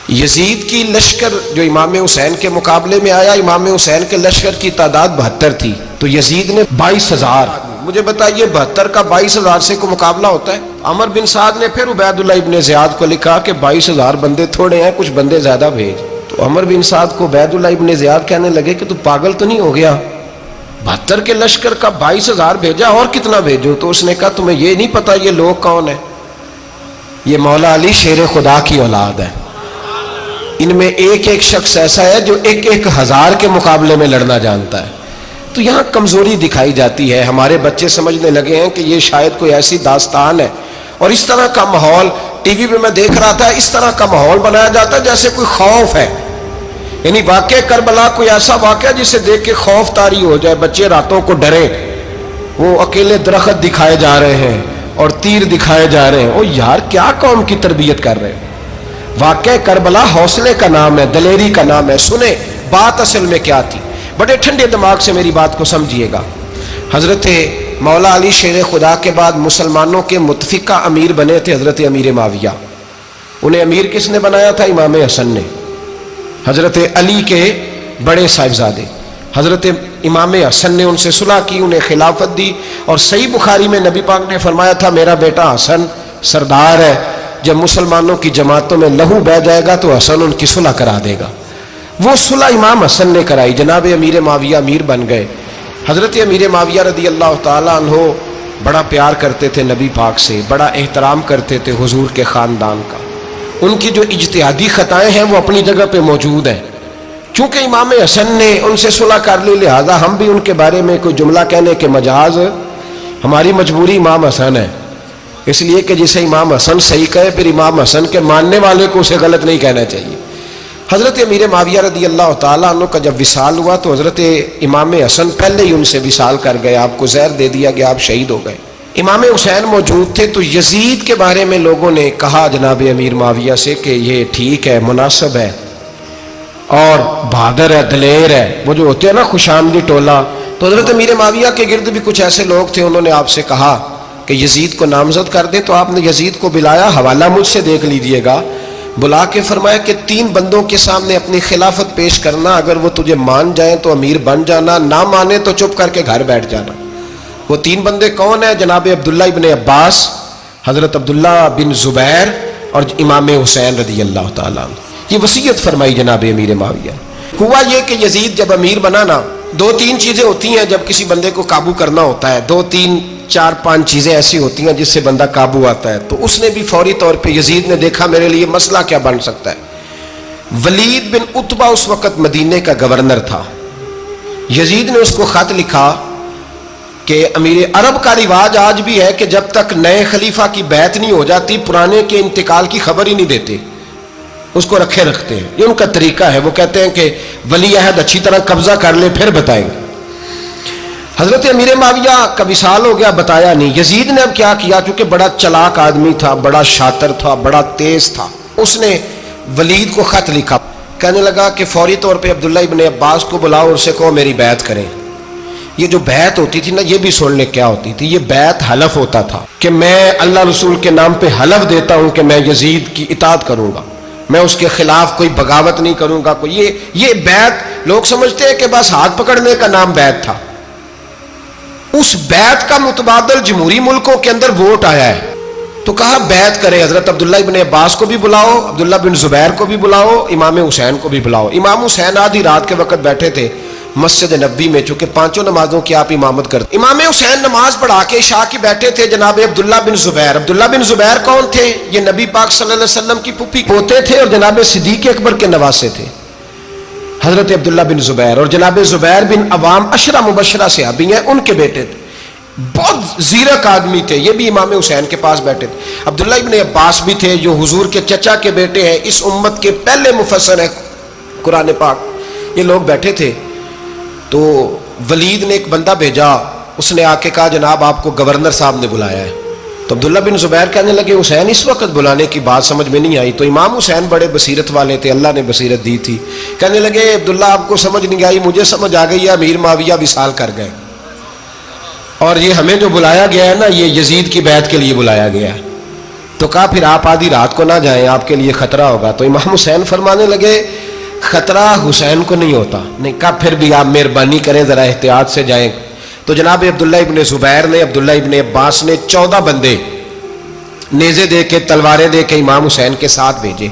یزید کی لشکر جو امام حسین کے مقابلے میں آیا، امام حسین کے لشکر کی تعداد 72 تھی، تو یزید نے 22,000. مجھے بتائیے 72 کا 22,000 سے کوئی مقابلہ ہوتا ہے؟ عمر بن سعد نے پھر عبید اللہ ابن زیاد کو لکھا کہ 22,000 بندے تھوڑے ہیں، کچھ بندے زیادہ بھیج. تو عمر بن سعد کو عبید اللہ ابن زیاد کہنے لگے کہ تو پاگل تو نہیں ہو گیا، 72 کے لشکر کا 22,000 بھیجا، اور کتنا بھیجو؟ تو اس نے کہا تمہیں یہ نہیں پتا یہ لوگ کون ہیں؟ یہ مولا علی شیر خدا کی اولاد ہے. ان میں ایک ایک شخص ایسا ہے جو 1,000 کے مقابلے میں لڑنا جانتا ہے. تو یہاں کمزوری دکھائی جاتی ہے. ہمارے بچے سمجھنے لگے ہیں کہ یہ شاید کوئی ایسی داستان ہے، اور اس طرح کا ماحول ٹی وی پہ میں دیکھ رہا تھا، اس طرح کا ماحول بنایا جاتا ہے جیسے کوئی خوف ہے. یعنی واقع کربلا کوئی ایسا واقعہ جسے دیکھ کے خوف طاری ہو جائے، بچے راتوں کو ڈرے. وہ اکیلے درخت دکھائے جا رہے ہیں اور تیر دکھائے جا رہے ہیں. او یار کیا قوم کی تربیت کر رہے ہیں؟ واقع کربلا حوصلے کا نام ہے، دلیری کا نام ہے. سنیں بات اصل میں کیا تھی، بڑے ٹھنڈے دماغ سے میری بات کو سمجھیے گا. حضرت مولا علی شیر خدا کے بعد مسلمانوں کے متفقہ امیر بنے تھے حضرت امیر معاویہ. انہیں امیر کس نے بنایا تھا؟ امام حسن نے، حضرت علی کے بڑے صاحبزادے. حضرت امام حسن نے ان سے صلح کی، انہیں خلافت دی. اور صحیح بخاری میں نبی پاک نے فرمایا تھا میرا بیٹا حسن سردار ہے، جب مسلمانوں کی جماعتوں میں لہو بہہ جائے گا تو حسن ان کی صلح کرا دے گا. وہ صلح امام حسن نے کرائی، جناب امیر معاویہ امیر بن گئے. حضرت امیر معاویہ رضی اللہ تعالیٰ عنہ بڑا پیار کرتے تھے نبی پاک سے، بڑا احترام کرتے تھے حضور کے خاندان کا. ان کی جو اجتہادی خطائیں ہیں وہ اپنی جگہ پہ موجود ہیں. چونکہ امام حسن نے ان سے صلح کر لی، لہذا ہم بھی ان کے بارے میں کوئی جملہ کہنے کے مجاز، ہماری مجبوری امام حسن ہے. اس لیے کہ جسے امام حسن صحیح کہے پھر امام حسن کے ماننے والے کو اسے غلط نہیں کہنا چاہیے. حضرت امیر معاویہ رضی اللہ تعالیٰ عنہ کا جب وصال ہوا تو حضرت امام حسن پہلے ہی ان سے وصال کر گئے، آپ کو زہر دے دیا گیا، آپ شہید ہو گئے. امام حسین موجود تھے. تو یزید کے بارے میں لوگوں نے کہا جناب امیر معاویہ سے کہ یہ ٹھیک ہے، مناسب ہے اور بہادر ہے، دلیر ہے، وہ جو ہوتے ہیں نا خوش آمدی ٹولہ. تو حضرت امیر معاویہ کے گرد بھی کچھ ایسے لوگ تھے، انہوں نے آپ سے کہا کہ یزید کو نامزد کر دیں. تو آپ نے یزید کو بلایا، حوالہ مجھ سے دیکھ لیجئے گا. بلا کے فرمایا کہ 3 بندوں کے سامنے اپنی خلافت پیش کرنا، اگر وہ تجھے مان جائیں تو امیر بن جانا، نہ مانے تو چپ کر کے گھر بیٹھ جانا. وہ 3 بندے کون ہیں؟ جناب عبداللہ ابن عباس، حضرت عبداللہ بن زبیر اور امام حسین رضی اللہ تعالیٰ عنہ. یہ وصیت فرمائی جناب امیر معاویہ. ہوا یہ کہ یزید جب امیر بنا نا، 2-3 چیزیں ہوتی ہیں جب کسی بندے کو قابو کرنا ہوتا ہے، 2-3-4-5 چیزیں ایسی ہوتی ہیں جس سے بندہ قابو آتا ہے. تو اس نے بھی فوری طور پہ، یزید نے دیکھا میرے لیے مسئلہ کیا بن سکتا ہے. ولید بن عتبہ اس وقت مدینے کا گورنر تھا. یزید نے اس کو خط لکھا کہ امیر عرب کا رواج آج بھی ہے کہ جب تک نئے خلیفہ کی بیعت نہیں ہو جاتی پرانے کے انتقال کی خبر ہی نہیں دیتے، اس کو رکھے رکھتے ہیں. یہ ان کا طریقہ ہے. وہ کہتے ہیں کہ ولی عہد اچھی طرح قبضہ کر لے پھر بتائیں گے. حضرت امیر معاویہ کا وصال ہو گیا، بتایا نہیں. یزید نے اب کیا کیا، کیونکہ بڑا چلاک آدمی تھا، بڑا شاطر تھا، بڑا تیز تھا. اس نے ولید کو خط لکھا، کہنے لگا کہ فوری طور پہ عبداللہ ابن عباس کو بلاؤ اور اسے کہو میری بیعت کریں. یہ جو بیعت ہوتی تھی نا، یہ بھی سن لے کیا ہوتی تھی. یہ بیعت حلف ہوتا تھا کہ میں اللہ رسول کے نام پہ حلف دیتا ہوں کہ میں یزید کی اطاعت کروں گا، میں اس کے خلاف کوئی بغاوت نہیں کروں گا. کوئی یہ بیعت لوگ سمجھتے ہیں کہ بس ہاتھ پکڑنے کا نام بیعت تھا. اس بیعت کا متبادل جمہوری ملکوں کے اندر ووٹ آیا ہے. تو کہا بیعت کرے. حضرت عبداللہ ابن عباس کو بھی بلاؤ، عبداللہ بن زبیر کو بھی بلاؤ، امام حسین کو بھی بلاؤ. امام حسین آدھی رات کے وقت بیٹھے تھے مسجد نبوی میں، چونکہ 5 نمازوں کی آپ امامت کرتے. امام حسین نماز پڑھا کے عشاء کی بیٹھے تھے. جناب عبداللہ بن زبیر، عبداللہ بن زبیر کون تھے؟ یہ نبی پاک صلی اللہ علیہ وسلم کی پھوپھی پوتے تھے اور جناب صدیق اکبر کے نواسے تھے. حضرت عبداللہ بن زبیر اور جناب زبیر بن عوام عشرہ مبشرہ صحابی ہیں، ان کے بیٹے تھے. بہت زیرک آدمی تھے. یہ بھی امام حسین کے پاس بیٹھے تھے. عبداللہ ابن عباس بھی تھے جو حضور کے چچا کے بیٹے ہیں، اس امت کے پہلے مفسر ہیں قرآن پاک. یہ لوگ بیٹھے تھے. تو ولید نے ایک بندہ بھیجا، اس نے آ کے کہا جناب آپ کو گورنر صاحب نے بلایا ہے. تو عبداللہ بن زبیر کہنے لگے حسین اس وقت بلانے کی بات سمجھ میں نہیں آئی. تو امام حسین بڑے بصیرت والے تھے، اللہ نے بصیرت دی تھی. کہنے لگے عبداللہ آپ کو سمجھ نہیں آئی، مجھے سمجھ آ گئی ہے، امیر معاویہ وصال کر گئے اور یہ ہمیں جو بلایا گیا ہے نا، یہ یزید کی بیعت کے لیے بلایا گیا ہے. تو کہا پھر آپ آدھی رات کو نہ جائیں، آپ کے لیے خطرہ ہوگا۔ تو امام حسین فرمانے لگے خطرہ حسین کو نہیں ہوتا۔ نہیں، کہا پھر بھی آپ مہربانی کریں ذرا احتیاط سے جائیں۔ تو جناب عبداللہ ابن زبیر نے، عبداللہ ابن عباس نے 14 بندے نیزے دے کے، تلواریں دے کے امام حسین کے ساتھ بھیجے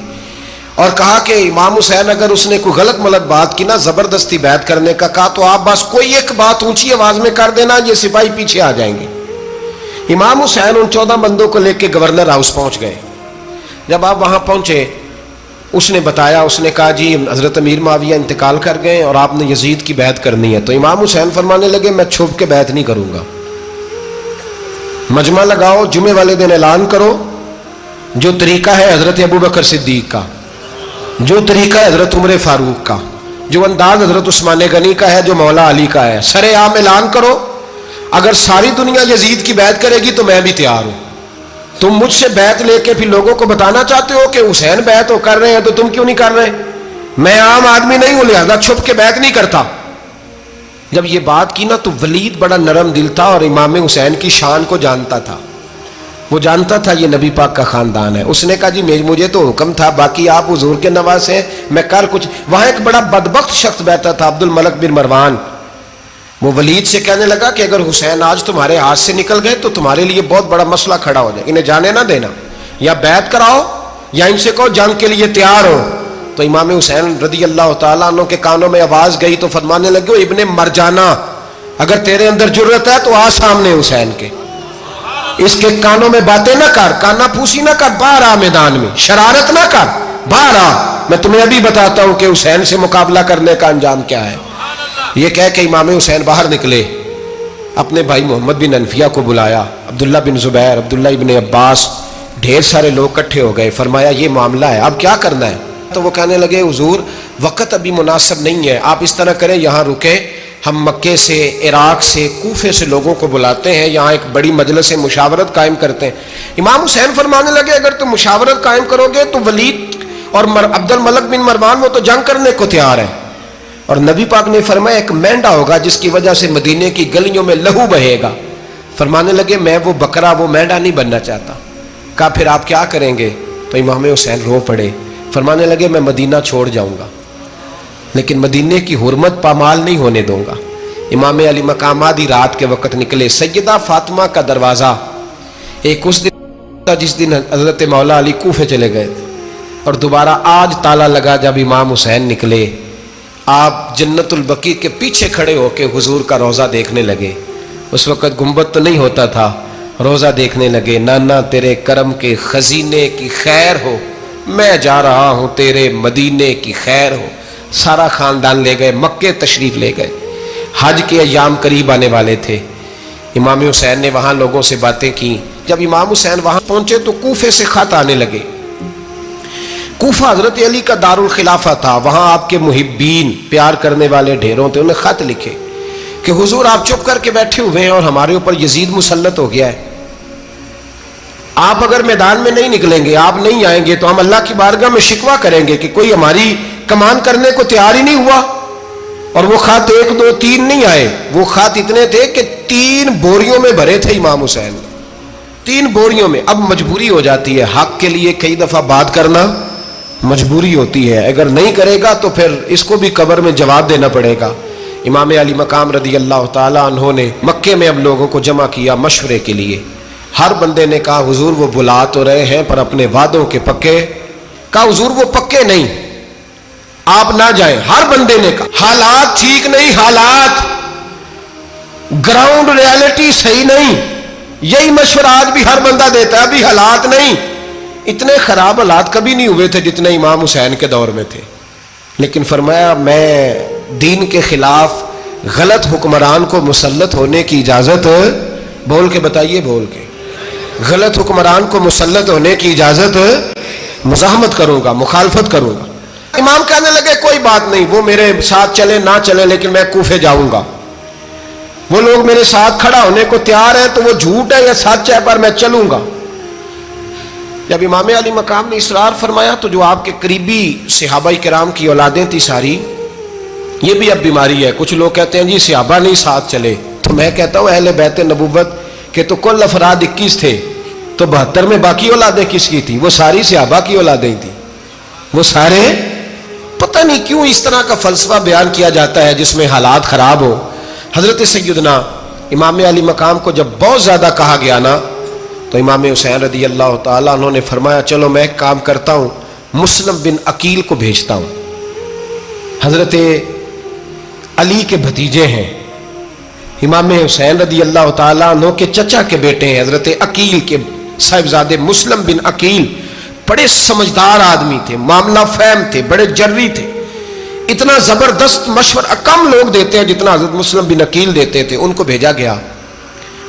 اور کہا کہ امام حسین اگر اس نے کوئی غلط ملت بات کی نا، زبردستی بیعت کرنے کا کہا، تو آپ بس کوئی ایک بات اونچی آواز میں کر دینا، یہ سپاہی پیچھے آ جائیں گے۔ امام حسین ان 14 بندوں کو لے کے گورنر ہاؤس پہنچ گئے۔ جب آپ وہاں پہنچے، اس نے بتایا، اس نے کہا جی حضرت امیر معاویہ انتقال کر گئے اور آپ نے یزید کی بیعت کرنی ہے۔ تو امام حسین فرمانے لگے میں چھپ کے بیعت نہیں کروں گا، مجمع لگاؤ، جمعے والے دن اعلان کرو، جو طریقہ ہے حضرت ابوبکر صدیق کا، جو طریقہ ہے حضرت عمر فاروق کا، جو انداز حضرت عثمان غنی کا ہے، جو مولا علی کا ہے، سر عام اعلان کرو، اگر ساری دنیا یزید کی بیعت کرے گی تو میں بھی تیار ہوں۔ تم مجھ سے بیعت لے کے پھر لوگوں کو بتانا چاہتے ہو کہ حسین بیعت ہو کر رہے ہیں تو تم کیوں نہیں کر رہے؟ میں عام آدمی نہیں ہوں، لہذا چھپ کے بیعت نہیں کرتا۔ جب یہ بات کی نا تو ولید بڑا نرم دل تھا اور امام حسین کی شان کو جانتا تھا، وہ جانتا تھا یہ نبی پاک کا خاندان ہے۔ اس نے کہا جی مجھے تو حکم تھا، باقی آپ حضور کے نواز ہیں، میں کر کچھ۔ وہاں ایک بڑا بدبخت شخص بیٹھا تھا، عبد الملک بن مروان، وہ ولید سے کہنے لگا کہ اگر حسین آج تمہارے ہاتھ سے نکل گئے تو تمہارے لیے بہت بڑا مسئلہ کھڑا ہو جائے، انہیں جانے نہ دینا، یا بیعت کراؤ یا ان سے کہو جنگ کے لیے تیار ہو۔ تو امام حسین رضی اللہ تعالیٰ عنہ کے کانوں میں آواز گئی تو فرمانے لگے ابن مرجانہ، اگر تیرے اندر جرت ہے تو آ سامنے حسین کے، اس کے کانوں میں باتیں نہ کر، کانا پھوسی نہ کر، باہر آ میدان میں، شرارت نہ کر، باہر آ، میں تمہیں ابھی بتاتا ہوں کہ حسین سے مقابلہ کرنے کا انجام کیا ہے۔ یہ کہہ کہ امام حسین باہر نکلے، اپنے بھائی محمد بن انفیہ کو بلایا، عبداللہ بن زبیر، عبداللہ ابن عباس، ڈھیر سارے لوگ اکٹھے ہو گئے۔ فرمایا یہ معاملہ ہے، اب کیا کرنا ہے؟ تو وہ کہنے لگے حضور وقت ابھی مناسب نہیں ہے، آپ اس طرح کریں یہاں رکیں، ہم مکے سے، عراق سے، کوفے سے لوگوں کو بلاتے ہیں، یہاں ایک بڑی مجلس مشاورت قائم کرتے ہیں۔ امام حسین فرمانے لگے اگر تم مشاورت قائم کرو گے تو ولید اور عبد الملک بن مروان وہ تو جنگ کرنے کو تیار ہے، اور نبی پاک نے فرمایا ایک مینڈا ہوگا جس کی وجہ سے مدینے کی گلیوں میں لہو بہے گا۔ فرمانے لگے میں وہ بکرا، وہ مینڈا نہیں بننا چاہتا۔ کہا پھر آپ کیا کریں گے؟ تو امام حسین رو پڑے، فرمانے لگے میں مدینہ چھوڑ جاؤں گا لیکن مدینے کی حرمت پامال نہیں ہونے دوں گا۔ امام علی مقام آدھی رات کے وقت نکلے، سیدہ فاطمہ کا دروازہ ایک اس دن تھا جس دن حضرت مولا علی کوفے چلے گئے تھے، اور دوبارہ آج تالا لگا جب امام حسین نکلے۔ آپ جنت البقیع کے پیچھے کھڑے ہو کے حضور کا روضہ دیکھنے لگے، اس وقت گنبد تو نہیں ہوتا تھا، روضہ دیکھنے لگے۔ نانا تیرے کرم کے خزینے کی خیر ہو، میں جا رہا ہوں تیرے مدینے کی خیر ہو۔ سارا خاندان لے گئے، مکے تشریف لے گئے، حج کے ایام قریب آنے والے تھے۔ امام حسین نے وہاں لوگوں سے باتیں کی۔ جب امام حسین وہاں پہنچے تو کوفے سے خط آنے لگے۔ کوفہ حضرت علی کا دارالخلافہ تھا، وہاں آپ کے محبین، پیار کرنے والے ڈھیروں تھے، انہیں خط لکھے کہ حضور آپ چپ کر کے بیٹھے ہوئے ہیں اور ہمارے اوپر یزید مسلط ہو گیا ہے، آپ اگر میدان میں نہیں نکلیں گے، آپ نہیں آئیں گے تو ہم اللہ کی بارگاہ میں شکوہ کریں گے کہ کوئی ہماری کمان کرنے کو تیار ہی نہیں ہوا۔ اور وہ خط 1 2 3 نہیں آئے، وہ خط اتنے تھے کہ 3 بوریوں میں بھرے تھے امام حسین، 3 بوریوں میں۔ اب مجبوری ہو جاتی ہے، حق کے لیے کئی دفعہ بات کرنا مجبوری ہوتی ہے، اگر نہیں کرے گا تو پھر اس کو بھی قبر میں جواب دینا پڑے گا۔ امام علی مقام رضی اللہ تعالیٰ عنہ نے مکے میں اب لوگوں کو جمع کیا مشورے کے لیے۔ ہر بندے نے کہا حضور وہ بلا تو رہے ہیں پر اپنے وعدوں کے پکے۔ کہا حضور وہ پکے نہیں، آپ نہ جائیں۔ ہر بندے نے کہا حالات ٹھیک نہیں، حالات گراؤنڈ ریالٹی صحیح نہیں، یہی مشورہ آج بھی ہر بندہ دیتا ہے، ابھی حالات نہیں۔ اتنے خراب حالات کبھی نہیں ہوئے تھے جتنے امام حسین کے دور میں تھے، لیکن فرمایا میں دین کے خلاف غلط حکمران کو مسلط ہونے کی اجازت، بول کے بتائیے، بول کے، غلط حکمران کو مسلط ہونے کی اجازت، مزاحمت کروں گا، مخالفت کروں گا۔ امام کہنے لگے کوئی بات نہیں، وہ میرے ساتھ چلے نہ چلے لیکن میں کوفے جاؤں گا، وہ لوگ میرے ساتھ کھڑا ہونے کو تیار ہے تو وہ جھوٹ ہے یا سچ ہے پر میں چلوں گا۔ جب امام علی مقام نے اصرار فرمایا تو جو آپ کے قریبی صحابہ کرام کی اولادیں تھی ساری، یہ بھی اب بیماری ہے، کچھ لوگ کہتے ہیں جی صحابہ نہیں ساتھ چلے، تو میں کہتا ہوں اہل بیت نبوت کے تو کل افراد 21 تھے، تو 72 میں باقی اولادیں کس کی تھی؟ وہ ساری صحابہ کی اولادیں تھی، وہ سارے. پتہ نہیں کیوں اس طرح کا فلسفہ بیان کیا جاتا ہے جس میں حالات خراب ہو. حضرت سیدنا امام علی مقام کو جب بہت زیادہ کہا گیا نا تو امام حسین رضی اللہ تعالیٰ انہوں نے فرمایا چلو میں ایک کام کرتا ہوں، مسلم بن عقیل کو بھیجتا ہوں. حضرت علی کے بھتیجے ہیں، امام حسین رضی اللہ تعالیٰ عنہ کے چچا کے بیٹے ہیں حضرت عقیل کے صاحبزادے مسلم بن عقیل. بڑے سمجھدار آدمی تھے، معاملہ فہم تھے، بڑے جری تھے. اتنا زبردست مشورہ کم لوگ دیتے ہیں جتنا حضرت مسلم بن عقیل دیتے تھے. ان کو بھیجا گیا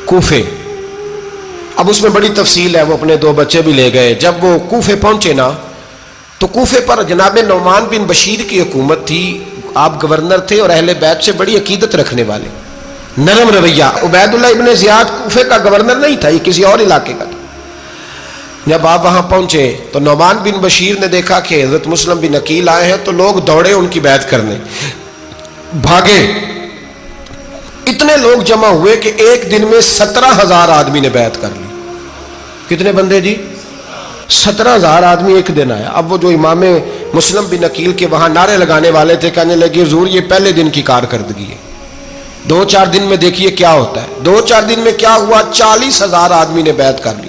کوفے. اب اس میں بڑی تفصیل ہے، وہ اپنے 2 بچے بھی لے گئے. جب وہ کوفے پہنچے نا تو کوفے پر جناب نعمان بن بشیر کی حکومت تھی. آپ گورنر تھے اور اہل بیت سے بڑی عقیدت رکھنے والے، نرم رویہ. عبید اللہ ابن زیاد کوفے کا گورنر نہیں تھا، یہ کسی اور علاقے کا تھا. جب آپ وہاں پہنچے تو نعمان بن بشیر نے دیکھا کہ حضرت مسلم بن عقیل آئے ہیں تو لوگ دوڑے ان کی بیعت کرنے، بھاگے. اتنے لوگ جمع ہوئے کہ ایک دن میں 17,000 آدمی نے بیعت کر لی. کتنے بندے جی؟ 17,000 آدمی ایک دن آیا. اب وہ جو امام مسلم بن عقیل کے وہاں نعرے لگانے والے تھے کہنے لگے حضور یہ پہلے دن کی کارکردگی ہے، 2-4 دن میں دیکھیے کیا ہوتا ہے. 2-4 دن میں کیا ہوا؟ 40,000 آدمی نے بیعت کر لی.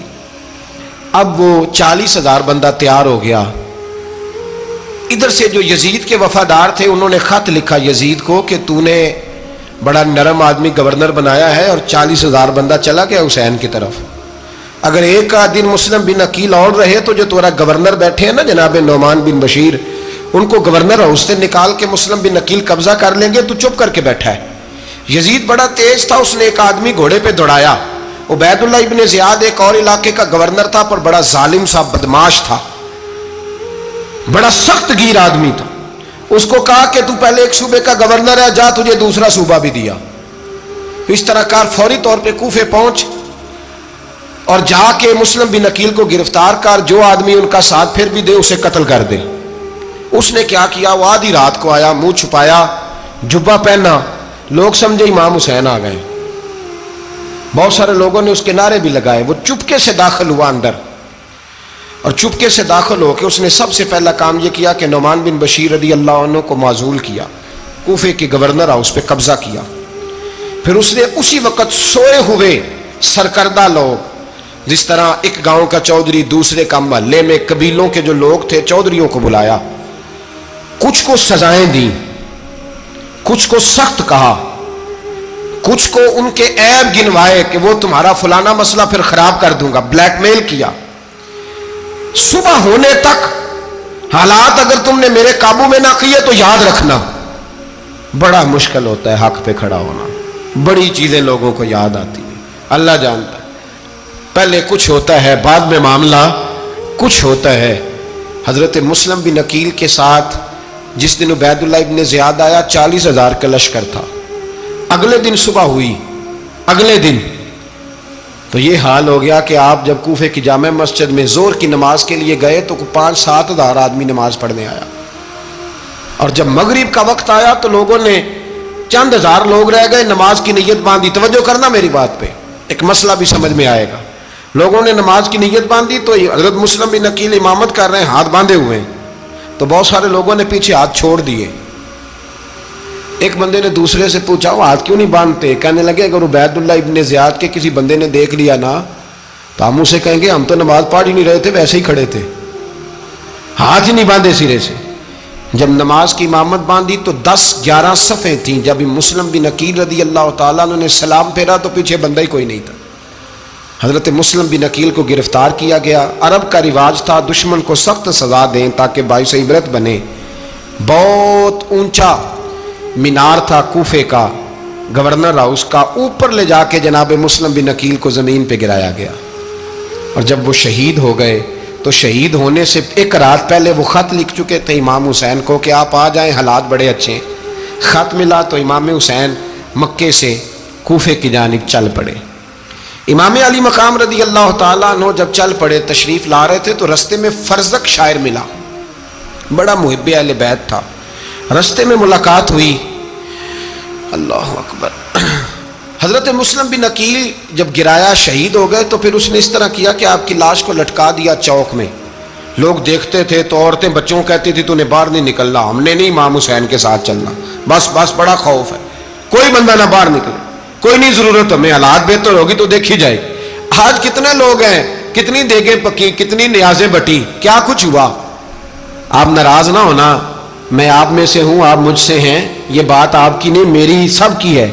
اب وہ 40,000 بندہ تیار ہو گیا. ادھر سے جو یزید کے وفادار تھے انہوں نے خط لکھا یزید کو کہ تو نے بڑا نرم آدمی گورنر بنایا ہے اور 40,000 بندہ چلا گیا حسین کی طرف. اگر ایک دن مسلم بن عقیل اور رہے تو جو تمہارا گورنر بیٹھے ہیں نا جناب نعمان بن بشیر، ان کو گورنر ہاؤس سے نکال کے مسلم بن عقیل قبضہ کر لیں گے. تو چپ کر کے بیٹھا ہے. یزید بڑا تیز تھا، اس نے ایک آدمی گھوڑے پہ دوڑایا. عبید اللہ ابن زیاد ایک اور علاقے کا گورنر تھا پر بڑا ظالم سا بدماش تھا، بڑا سخت گیر آدمی تھا. اس کو کہا کہ تو پہلے ایک صوبے کا گورنر ہے، جا تجھے دوسرا صوبہ بھی دیا. اس طرح کار فوری طور پہ کوفے پہنچ اور جا کے مسلم بن عقیل کو گرفتار کر، جو آدمی ان کا ساتھ پھر بھی دے اسے قتل کر دے. اس نے کیا کیا؟ وہ آدھی رات کو آیا، منہ چھپایا، جبہ پہنا. لوگ سمجھے امام حسین آ گئے. بہت سارے لوگوں نے اس کے نعرے بھی لگائے. وہ چپکے سے داخل ہوا اندر اور چپکے سے داخل ہو کے اس نے سب سے پہلا کام یہ کیا کہ نعمان بن بشیر رضی اللہ عنہ کو معزول کیا، کوفے کے گورنر ہاؤس پہ قبضہ کیا. پھر اس نے اسی وقت سوئے ہوئے سرکردہ لوگ، جس طرح ایک گاؤں کا چودھری دوسرے کا محلے میں قبیلوں کے جو لوگ تھے چودھریوں کو بلایا، کچھ کو سزائیں دی، کچھ کو سخت کہا، کچھ کو ان کے عیب گنوائے کہ وہ تمہارا فلانا مسئلہ پھر خراب کر دوں گا. بلیک میل کیا. صبح ہونے تک حالات اگر تم نے میرے قابو میں نہ کیے تو یاد رکھنا بڑا مشکل ہوتا ہے حق پہ کھڑا ہونا. بڑی چیزیں لوگوں کو یاد آتی ہیں، اللہ جانتا ہے. پہلے کچھ ہوتا ہے، بعد میں معاملہ کچھ ہوتا ہے. حضرت مسلم بن عقیل کے ساتھ جس دن عبید اللہ ابن زیاد آیا 40,000 کا لشکر تھا. اگلے دن صبح ہوئی، اگلے دن تو یہ حال ہو گیا کہ آپ جب کوفے کی جامع مسجد میں زور کی نماز کے لیے گئے تو 5-7 ہزار آدمی نماز پڑھنے آیا. اور جب مغرب کا وقت آیا تو لوگوں نے چند ہزار لوگ رہ گئے، نماز کی نیت باندھی. توجہ کرنا میری بات پہ، ایک مسئلہ بھی سمجھ میں آئے گا. لوگوں نے نماز کی نیت باندھی تو حضرت مسلم بن عقیل امامت کر رہے ہیں، ہاتھ باندھے ہوئے ہیں. تو بہت سارے لوگوں نے پیچھے ہاتھ چھوڑ دیے. ایک بندے نے دوسرے سے پوچھا وہ ہاتھ کیوں نہیں باندھتے؟ کہنے لگے اگر عبید اللہ ابن زیاد کے کسی بندے نے دیکھ لیا نا تو ہم اسے کہیں گے ہم تو نماز پڑھ ہی نہیں رہے تھے، ویسے ہی کھڑے تھے، ہاتھ ہی نہیں باندھے سرے سے. جب نماز کی امامت باندھی تو 10-11 صفیں تھیں. جب مسلم بن عقیل رضی اللہ تعالیٰ عنہ نے سلام پھیرا تو پیچھے بندہ ہی کوئی نہیں تھا. حضرت مسلم بن عقیل کو گرفتار کیا گیا. عرب کا رواج تھا دشمن کو سخت سزا دیں تاکہ باعث عبرت بنے. بہت اونچا مینار تھا کوفے کا گورنر ہاؤس کا، اوپر لے جا کے جناب مسلم بن عقیل کو زمین پہ گرایا گیا. اور جب وہ شہید ہو گئے تو شہید ہونے سے ایک رات پہلے وہ خط لکھ چکے تھے امام حسین کو کہ آپ آ جائیں، حالات بڑے اچھے ہیں. خط ملا تو امام حسین مکے سے کوفے کی جانب چل پڑے. امام علی مقام رضی اللہ تعالیٰ عنہ جب چل پڑے تشریف لا رہے تھے تو رستے میں فرزق شاعر ملا، بڑا محب اہل بیت تھا. رستے میں ملاقات ہوئی، اللہ اکبر، حضرت مسلم بن عقیل جب گرایا شہید ہو گئے تو پھر اس نے اس طرح کیا کہ آپ کی لاش کو لٹکا دیا چوک میں. لوگ دیکھتے تھے تو عورتیں بچوں کہتی تھی تو نے باہر نہیں نکلنا, ہم نے نہیں امام حسین کے ساتھ چلنا, بس بڑا خوف ہے, کوئی بندہ نہ باہر نکلے, کوئی نہیں ضرورت ہمیں, حالات بہتر ہوگی تو دیکھی جائے. آج کتنے لوگ ہیں, کتنی دیگیں پکی, کتنی نیازیں بٹی, کیا کچھ ہوا. آپ ناراض نہ ہونا, میں آپ میں سے ہوں, آپ مجھ سے ہیں, یہ بات آپ کی نہیں میری سب کی ہے.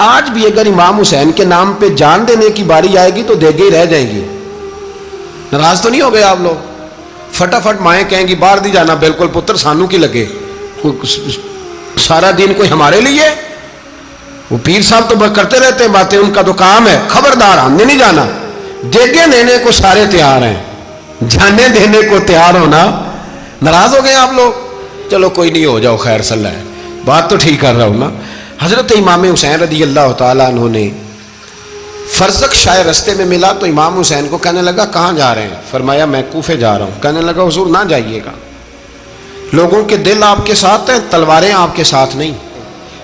آج بھی اگر امام حسین کے نام پہ جان دینے کی باری آئے گی تو دیگیں ہی رہ جائیں گی. ناراض تو نہیں ہو گئے آپ لوگ؟ فٹافٹ مائیں کہیں گی باہر نہیں جانا, بالکل پتر سانو کی لگے, سارا دن کوئی ہمارے لیے. وہ پیر صاحب تو کرتے رہتے ہیں باتیں, ان کا تو کام ہے, خبردار ہم نے نہیں جانا. دیگیں دینے کو سارے تیار ہیں, جانے دینے کو تیار ہونا. ناراض ہو گئے آپ لوگ؟ چلو کوئی نہیں, ہو جاؤ, خیر صلی اللہ ہے, بات تو ٹھیک کر رہا ہوں نا. حضرت امام حسین رضی اللہ تعالیٰ عنہ نے فرزق شاہ رستے میں ملا تو امام حسین کو کہنے لگا کہاں جا رہے ہیں؟ فرمایا میں کوفے جا رہا ہوں. کہنے لگا حضور نہ جائیے گا, لوگوں کے دل آپ کے ساتھ ہیں, تلواریں آپ کے ساتھ نہیں.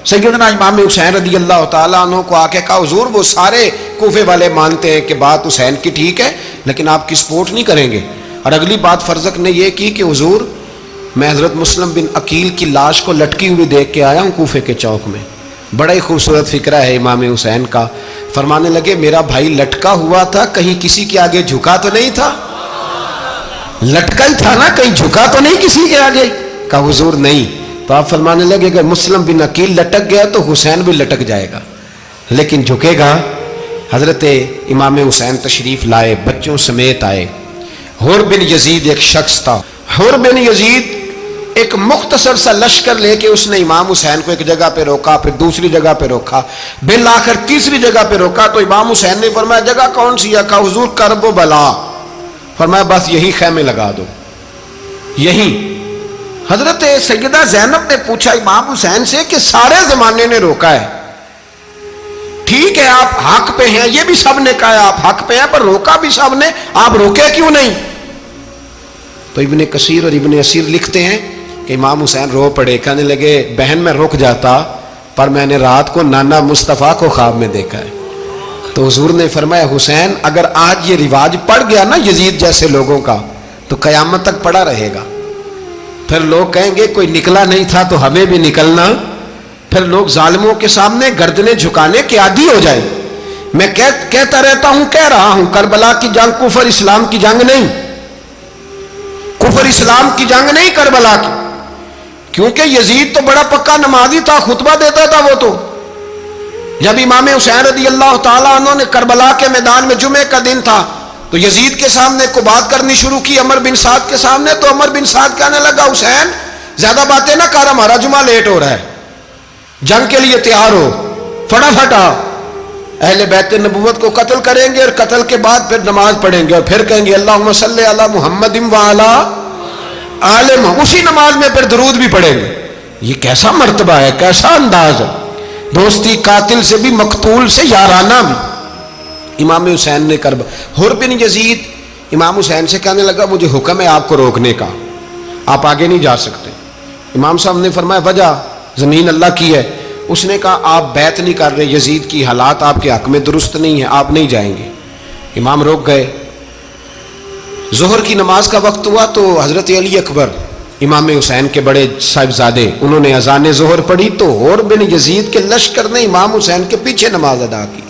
سیدنا امام حسین رضی اللہ تعالیٰ عنہ کو آ کے کہا حضور وہ سارے کوفے والے مانتے ہیں کہ بات حسین کی ٹھیک ہے لیکن آپ کی سپورٹ نہیں کریں گے. اور اگلی بات فرزق نے یہ کی کہ حضور میں حضرت مسلم بن عقیل کی لاش کو لٹکی ہوئی دیکھ کے آیا ہوں کوفے کے چوک میں. بڑا ہی خوبصورت فکرہ ہے امام حسین کا. فرمانے لگے میرا بھائی لٹکا ہوا تھا, کہیں کسی کے آگے جھکا تو نہیں تھا؟ لٹکا ہی تھا نا, کہیں جھکا تو نہیں کسی کے آگے؟ کہا حضور نہیں. تو آپ فرمانے لگے اگر مسلم بن عقیل لٹک گیا تو حسین بھی لٹک جائے گا, لیکن جھکے گا. حضرت امام حسین تشریف لائے, بچوں سمیت آئے. حر بن یزید ایک شخص تھا. حر بن یزید ایک مختصر سا لشکر لے کے اس نے امام حسین کو ایک جگہ پہ روکا, پھر دوسری جگہ پہ روکا, بالآخر تیسری جگہ پہ روکا. تو امام حسین نے فرمایا جگہ کون سی ہے؟ کہا حضور کرب و بلا. فرمایا بس یہی خیمے لگا دو, یہی. حضرت سیدہ زینب نے پوچھا امام حسین سے کہ سارے زمانے نے روکا ہے, ٹھیک ہے آپ حق پہ ہیں, یہ بھی سب نے کہا آپ حق پہ ہیں, پر روکا بھی سب نے, آپ روکے کیوں نہیں؟ تو ابن کثیر اور ابن اسیر لکھتے ہیں کہ امام حسین رو پڑے, کہنے لگے بہن میں رک جاتا پر میں نے رات کو نانا مصطفیٰ کو خواب میں دیکھا ہے. تو حضور نے فرمایا حسین اگر آج یہ رواج پڑ گیا نا یزید جیسے لوگوں کا تو قیامت تک پڑا رہے گا. پھر لوگ کہیں گے کوئی نکلا نہیں تھا تو ہمیں بھی نکلنا. پھر لوگ ظالموں کے سامنے گردنیں جھکانے کے عادی ہو جائیں. میں کہتا رہتا ہوں, کہہ رہا ہوں, کربلا کی جنگ کفر اسلام کی جنگ نہیں, کفر اسلام کی جنگ نہیں کربلا کی. کیونکہ یزید تو بڑا پکا نمازی تھا, خطبہ دیتا تھا. وہ تو جب امام حسین رضی اللہ تعالیٰ عنہ نے کربلا کے میدان میں جمعے کا دن تھا تو یزید کے سامنے کو بات کرنی شروع کی, عمر بن سعد کے سامنے. تو عمر بن سعد کہنے لگا حسین زیادہ باتیں نہ کر, ہمارا جمعہ لیٹ ہو رہا ہے, جنگ کے لیے تیار ہو, فٹافٹ آ. اہل بیت نبوت کو قتل کریں گے اور قتل کے بعد پھر نماز پڑھیں گے اور پھر کہیں گے اللہم صلی علی محمد وعلی آل محمد, اسی نماز میں پھر درود بھی پڑھیں گے. یہ کیسا مرتبہ ہے, کیسا انداز ہے, دوستی قاتل سے بھی مقتول سے یارانہ بھی. امام حسین نے حر بن یزید امام حسین سے کہنے لگا مجھے حکم ہے آپ کو روکنے کا, آپ آگے نہیں جا سکتے. امام صاحب نے فرمایا وجہ زمین اللہ کی ہے. اس نے کہا آپ بیعت نہیں کر رہے, یزید کی حالات آپ کے حق میں درست نہیں ہیں, آپ نہیں جائیں گے. امام روک گئے. ظہر کی نماز کا وقت ہوا تو حضرت علی اکبر امام حسین کے بڑے صاحبزادے انہوں نے اذان ظہر پڑھی تو حر بن یزید کے لشکر نے امام حسین کے پیچھے نماز ادا کی.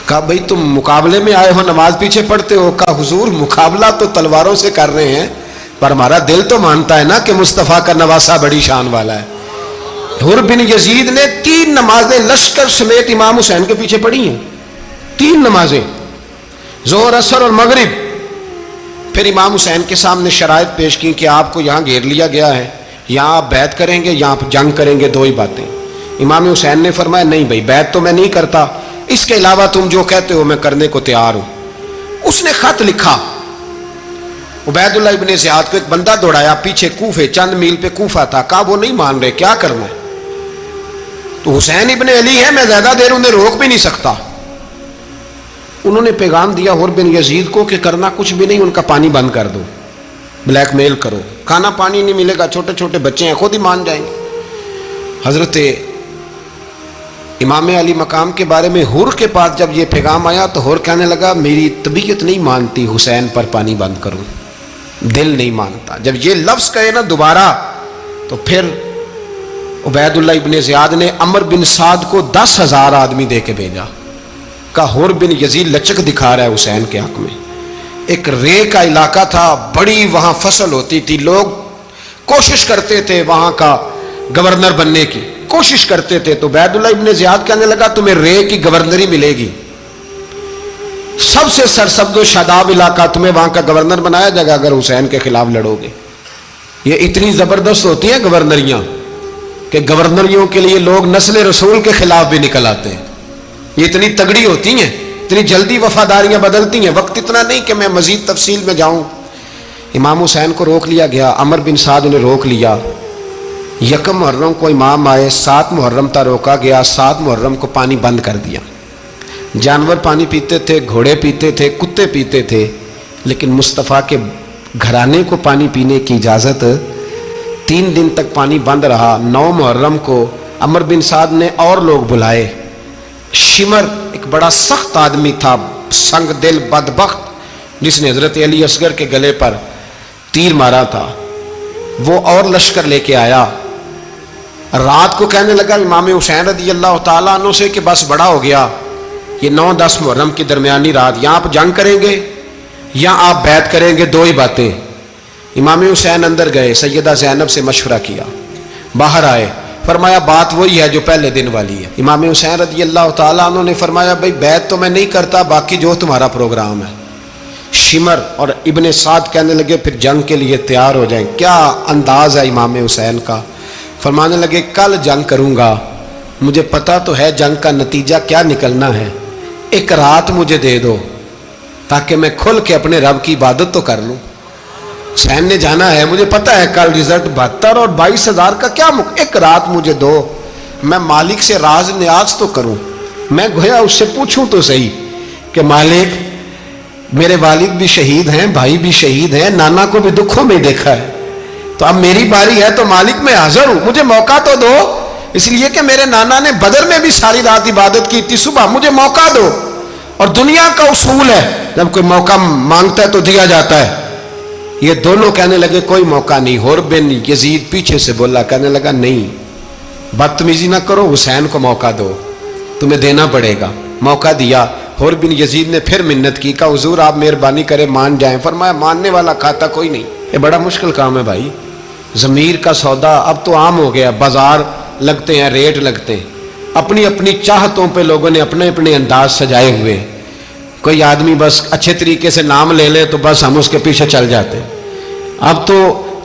کہا بھئی تم مقابلے میں آئے ہو, نماز پیچھے پڑھتے ہو؟ کہا حضور مقابلہ تو تلواروں سے کر رہے ہیں پر ہمارا دل تو مانتا ہے نا کہ مصطفیٰ کا نواسہ بڑی شان والا ہے. حر بن یزید نے 3 نمازیں لشکر سمیت امام حسین کے پیچھے پڑھی ہیں, 3 نمازیں, ظہر اثر اور مغرب. پھر امام حسین کے سامنے شرائط پیش کی کہ آپ کو یہاں گھیر لیا گیا ہے, یہاں آپ بیعت کریں گے, یہاں جنگ کریں گے, 2 ہی باتیں. امام حسین نے فرمایا نہیں بھائی بیعت تو میں نہیں کرتا, اس کے علاوہ تم جو کہتے ہو میں کرنے کو تیار ہوں. اس نے خط لکھا, عبید اللہ ابن زیاد کو ایک بندہ دوڑایا پیچھے, کوفے چند میل پہ کوفہ تھا. کہا وہ نہیں مان رہے, کیا کرنا ہے؟ تو حسین ابن علی ہے, میں زیادہ دیر انہیں روک بھی نہیں سکتا. انہوں نے پیغام دیا حر بن یزید کو کہ کرنا کچھ بھی نہیں, ان کا پانی بند کر دو, بلیک میل کرو, کھانا پانی نہیں ملے گا, چھوٹے چھوٹے بچے ہیں, خود ہی مان جائیں گے. حضرت امام علی مقام کے بارے میں حور کے پاس جب یہ پیغام آیا تو حور کہنے لگا میری طبیعت نہیں مانتی حسین پر پانی بند کروں، دل نہیں مانتا۔ جب یہ لفظ کہے نا دوبارہ تو پھر عبید اللہ ابن زیاد نے عمر بن سعد کو 10,000 آدمی دے کے بھیجا، کہا حور بن یزید لچک دکھا رہا ہے حسین کے حق میں۔ ایک رے کا علاقہ تھا، بڑی وہاں فصل ہوتی تھی، لوگ کوشش کرتے تھے وہاں کا گورنر بننے کی، کوشش کرتے تھے۔ تو عبید اللہ ابن زیاد کہنے لگا تمہیں رے کی گورنری ملے گی، سب سے سرسبز و شاداب علاقہ، تمہیں وہاں کا گورنر بنایا جائے گا اگر حسین کے خلاف لڑو گے۔ یہ اتنی زبردست ہوتی ہیں گورنریاں کہ گورنریوں کے لیے لوگ نسل رسول کے خلاف بھی نکل آتے ہیں، یہ اتنی تگڑی ہوتی ہیں، اتنی جلدی وفاداریاں بدلتی ہیں۔ وقت اتنا نہیں کہ میں مزید تفصیل میں جاؤں۔ امام حسین کو روک لیا گیا، عمر بن سعد نے روک لیا۔ یکم محرم کو امام آئے، 7 محرم تا روکا گیا، 7 محرم کو پانی بند کر دیا۔ جانور پانی پیتے تھے، گھوڑے پیتے تھے، کتے پیتے تھے، لیکن مصطفیٰ کے گھرانے کو پانی پینے کی اجازت 3 دن تک پانی بند رہا۔ 9 محرم کو عمر بن سعد نے اور لوگ بلائے۔ شمر ایک بڑا سخت آدمی تھا، سنگ دل بدبخت، جس نے حضرت علی اصغر کے گلے پر تیر مارا تھا، وہ اور لشکر لے کے آیا۔ رات کو کہنے لگا امام حسین رضی اللہ تعالیٰ عنہ سے کہ بس بڑا ہو گیا، یہ 9-10 محرم کی درمیانی رات یا آپ جنگ کریں گے یا آپ بیعت کریں گے، 2 ہی باتیں۔ امام حسین اندر گئے، سیدہ زینب سے مشورہ کیا، باہر آئے، فرمایا بات وہی ہے جو پہلے دن والی ہے۔ امام حسین رضی اللہ تعالیٰ عنہ نے فرمایا بھائی بیعت تو میں نہیں کرتا، باقی جو تمہارا پروگرام ہے۔ شمر اور ابن سعد کہنے لگے پھر جنگ کے لیے تیار ہو جائیں۔ کیا انداز ہے امام حسین کا، فرمانے لگے کل جنگ کروں گا، مجھے پتا تو ہے جنگ کا نتیجہ کیا نکلنا ہے، 1 رات مجھے دے دو تاکہ میں کھل کے اپنے رب کی عبادت تو کر لوں۔ حسین نے جانا ہے، مجھے پتا ہے کل رزلٹ 72 اور 22,000 کا کیا 1 رات مجھے دو، میں مالک سے راز نیاز تو کروں، میں گویا اس سے پوچھوں تو صحیح کہ مالک میرے والد بھی شہید ہیں، بھائی بھی شہید ہیں، نانا کو بھی دکھوں میں دیکھا ہے، تو اب میری باری ہے تو مالک میں حاضر ہوں، مجھے موقع تو دو، اس لیے کہ میرے نانا نے بدر میں بھی ساری رات عبادت کی تھی، صبح مجھے موقع دو۔ اور دنیا کا اصول ہے جب کوئی موقع مانگتا ہے تو دیا جاتا ہے۔ یہ دونوں کہنے لگے کوئی موقع نہیں۔ حور بن یزید پیچھے سے بولا، کہنے لگا نہیں بدتمیزی نہ کرو، حسین کو موقع دو، تمہیں دینا پڑے گا۔ موقع دیا۔ حور بن یزید نے پھر منت کی، کہا حضور آپ مہربانی کرے مان جائیں۔ فرمایا ماننے والا کھاتا کوئی نہیں، یہ بڑا مشکل کام ہے بھائی، ضمیر کا سودا اب تو عام ہو گیا، بازار لگتے ہیں، ریٹ لگتے ہیں، اپنی اپنی چاہتوں پہ لوگوں نے اپنے اپنے انداز سجائے ہوئے۔ کوئی آدمی بس اچھے طریقے سے نام لے لے تو بس ہم اس کے پیچھے چل جاتے، اب تو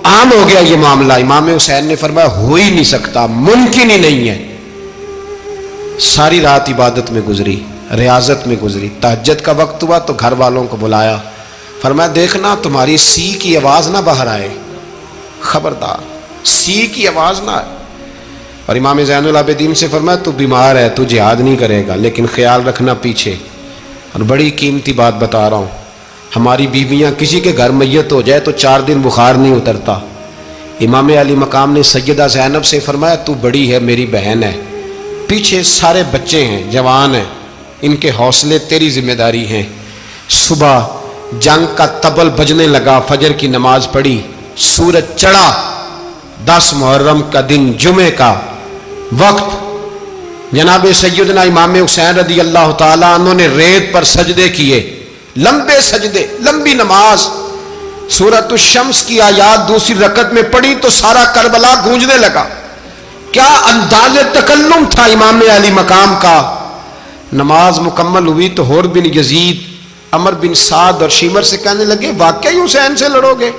عام ہو گیا یہ معاملہ۔ امام حسین نے فرمایا ہو ہی نہیں سکتا، ممکن ہی نہیں ہے۔ ساری رات عبادت میں گزری، ریاضت میں گزری، تہجد کا وقت ہوا تو گھر والوں کو بلایا، فرمایا دیکھنا تمہاری سی کی آواز نہ باہر آئے، خبردار سی کی آواز نہ آئے۔ اور امام زین العابدین سے فرمایا تو بیمار ہے، تو جہاد نہیں کرے گا، لیکن خیال رکھنا پیچھے۔ اور بڑی قیمتی بات بتا رہا ہوں، ہماری بیویاں کسی کے گھر میت ہو جائے تو 4 دن بخار نہیں اترتا۔ امام علی مقام نے سیدہ زینب سے فرمایا تو بڑی ہے، میری بہن ہے، پیچھے سارے بچے ہیں، جوان ہیں، ان کے حوصلے تیری ذمہ داری ہیں۔ صبح جنگ کا طبل بجنے لگا، فجر کی نماز پڑھی، سورج چڑھا، 10 محرم کا دن، جمعے کا وقت، جناب سیدنا امام حسین رضی اللہ تعالیٰ عنہ نے ریت پر سجدے کیے، لمبے سجدے، لمبی نماز۔ سورۃ الشمس کی آیات دوسری رکعت میں پڑھی تو سارا کربلا گونجنے لگا۔ کیا انداز تکلم تھا امام علی مقام کا۔ نماز مکمل ہوئی تو حور بن یزید، عمر بن سعد اور شیمر سے کہنے لگے واقعی حسین سے لڑو گے؟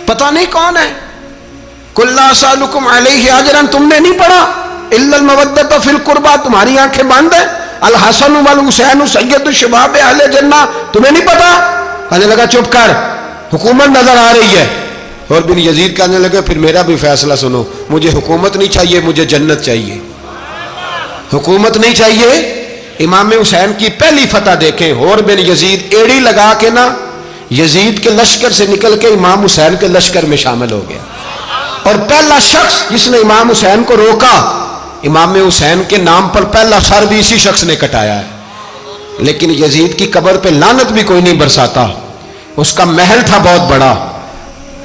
پتہ نہیں کون ہے۔ قُلْ لَا أَسْأَلُكُمْ عَلَيْهِ أَجْرًا، تم نے نہیں پڑھا، إِلَّا الْمَوَدَّةَ فِي الْقُرْبَى، تمہاری آنکھیں بند ہیں، الحسن والحسین سید الشباب اہل جنہ، تمہیں نہیں پتا؟ کہنے لگا چپ کر، حکومت نظر آ رہی ہے۔ اور بن یزید کہنے لگے پھر میرا بھی فیصلہ سنو، مجھے حکومت نہیں چاہیے، مجھے جنت چاہیے۔ حکومت نہیں چاہیے۔ امام حسین کی پہلی فتح دیکھیں، حور بن یزید ایڑی لگا کے نا یزید کے لشکر سے نکل کے امام حسین کے لشکر میں شامل ہو گیا، اور پہلا شخص جس نے امام حسین کو روکا امام حسین کے نام پر پہلا سر بھی اسی شخص نے کٹایا ہے، لیکن یزید کی قبر پہ لعنت بھی کوئی نہیں برساتا، اس کا محل تھا بہت بڑا،